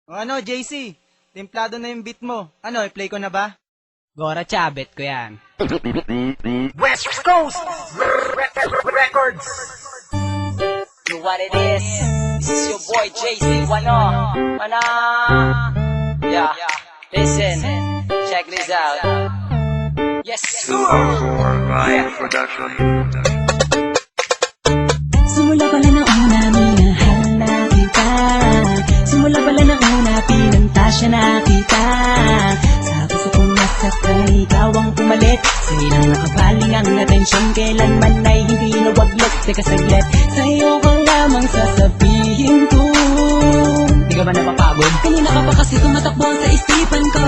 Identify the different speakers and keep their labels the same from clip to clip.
Speaker 1: O ano, JC? Templado na yung beat mo. Ano, i-play ko na ba?
Speaker 2: Gora Chabet ko yan.
Speaker 3: West Coast Records.
Speaker 2: You what it is? This is your boy JC Wano. Yeah, listen, check this out. Yes,
Speaker 4: Simula pala ng una, minahal na kita. Simula pala ng una, pinantasya na kita. Sa puso kong nasakay, ikaw ang pumalit. Sa ilang nakabaling ang atensyon, kailanman ay hindi nawaglot. Teka saglit, sa'yo ko lamang sasabihin ko.
Speaker 2: di ka ba napapagod?
Speaker 4: Kanina ka pa kasi tumatakbo sa isipan ko.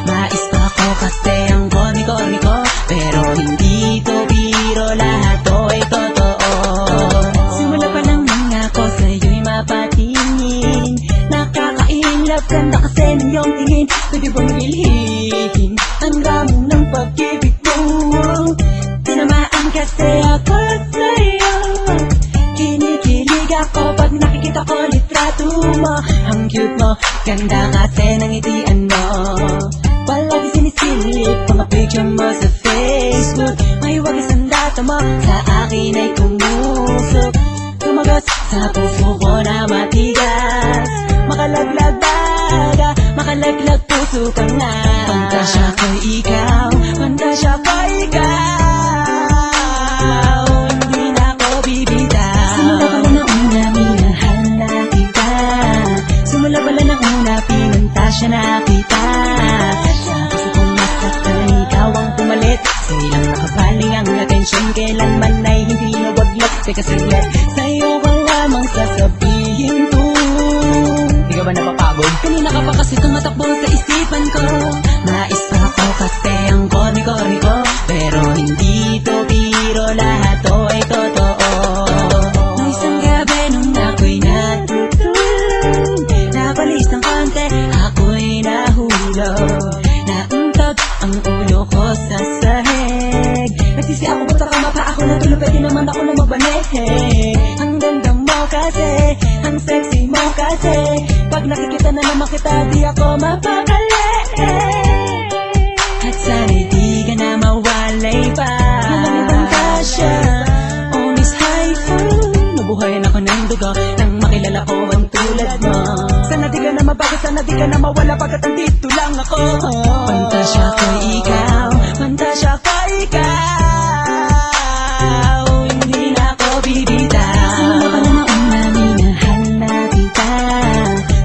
Speaker 4: Mais pa ako kasi ang koni-koni ko. Pero hindi to biro, lahat to ay totoo. Simula pa lang nang ako sa'yo'y mapatingin. Nakaka-inlove, ganda kasi ng iyong tingin. Pwede bang ilhin ang ramo ng pag-ibig mo? Tinamaan kasi ako sa'yo. Kinikilig ako pag nakikita ko litrato mo. Ang cute mo, ganda kasi ng ngitian mo. Palagi sinisilip mga picture mo sa Facebook. May wagas ang data mo, sa akin ay kumusok. Tumagas sa puso ko na matigas. Makalaglag baga, makalaglag puso ka na. Pantasya ko ikaw, pantasya ko ikaw. Hindi na ako bibitaw. Simula pala ng una, minahal na kita. Simula pala ng una, pinantasya na kita. Sa puso kong nasaktan, ikaw ang pumalit. Sa ilang nakabaling ang atensyon, kailanman ay hindi nawaglot. Teka saglit, sa'yo ko lamang sasabihin ko.
Speaker 2: Di ka ba napapagod?
Speaker 4: Kanina ka pa kasi tumatakbo sa isipan ko. Mais pa ako kasi ang koni-koni ko. Pero hindi to biro, lahat to ay totoo. Nung isang gabi nung ako'y natutulog, napalis ng konti, ako'y nahulog. Nauntog ang ulo ko sa sahig. Nagsisi ako, ba't ako mapa ako natulog, pwede naman ako na mabanig. Ang ganda mo kasi, ang sexy mo kasi. Pag nakikita na naman kita, di ako mapakali. At sana'y di ka na mawalay pa. Malamig ang tasya, oh Miss Haifu. Nabuhayan ako ng dugo nang makilala ko ang tulad mo. Sana di ka na mabago, sana di ka na mawala pagkat andito lang ako. Pantasya ko ikaw, pantasya ko ikaw. Hindi na ako bibitaw. Simula pala ng una, minahal na kita.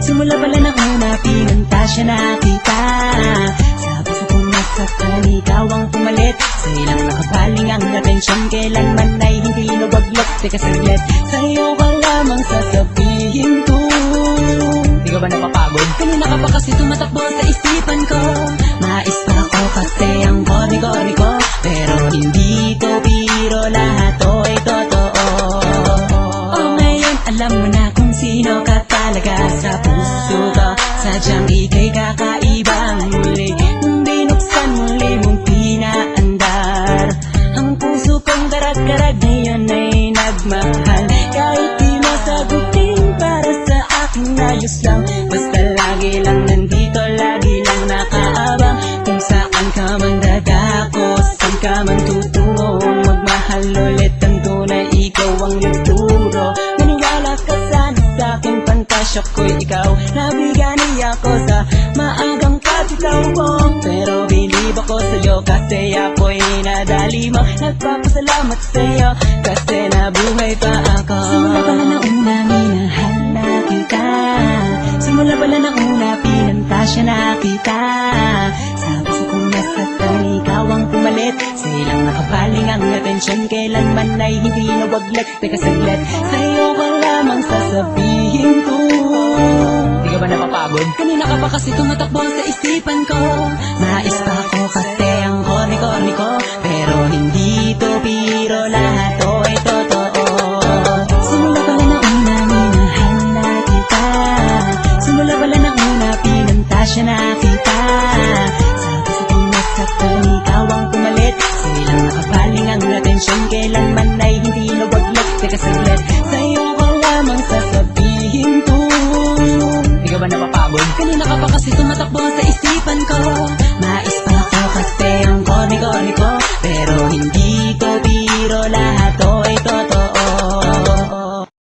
Speaker 4: Simula pala ng una, pinantasya na kita. Sa puso kong nasaktan, ikaw ang pumalit. Sa ilang nakabaling ang atensyon, kailanman ay hindi nawaglot. Teka saglit, sa'yo ka lamang sasabihin ko.
Speaker 2: Di ka ba napapagod?
Speaker 4: Kanina ka pa kasi tumatakbo sa isipan ko. Mais pa ako kasi ang koni-koni ko. Pero hindi to biro, lahat to ay totoo. Oh, ngayon alam mo na kung sino ka talaga sa puso ko. Sadyang ika'y kakaibang muli. Nung binuksan muli mong pinaandar, ang puso kong karag-karag ngayon ay nagmahal. Kahit di masagutin para sa akin ayos lang. Basta lagi lang nandito, lagi lang nakaabang. Kung saan ka man dadako, saan ka man tutungo, magmahal ulit ang tunay, ikaw ang nagturo. Maniwala ka sana sa akin, pantasya ko'y ikaw. Nabigani ako sa maagang pagkitaw mo. Pero bilib ako sa'yo kasi ako'y nadali mo. Nagpapasalamat sa'yo kasi nabuhay pa ako. Simula pala ng una, minahal na kita. Simula pala ng una, pinantasya na kita. Sa puso kong nasaktan, ikaw ang pumalit. Sa ilang nakabaling ang atensyon, kailanman ay hindi nawaglag. Teka saglit, sa'yo ko lamang sasabihin ko.
Speaker 2: Di ka ba napapagod?
Speaker 4: Kanina ka pa kasi tumatakbo sa isipan ko. Mais pa ako kasi ang koni-koni ko. Pero hindi to biro, lahat to ay totoo. Simula pala ng una, minahal na kita. Simula pala ng una, pinantasya na kita. Sa puso kong nasaktan, ikaw ang pumalit. Sa ilang nakabaling ang atensyon, kailanman ay hindi nawaglag. Teka saglit, sa'yo ko lamang sasabihin ko.
Speaker 2: Di ka ba
Speaker 4: napapagod? Kanina ka pa kasi tumatakbo sa isip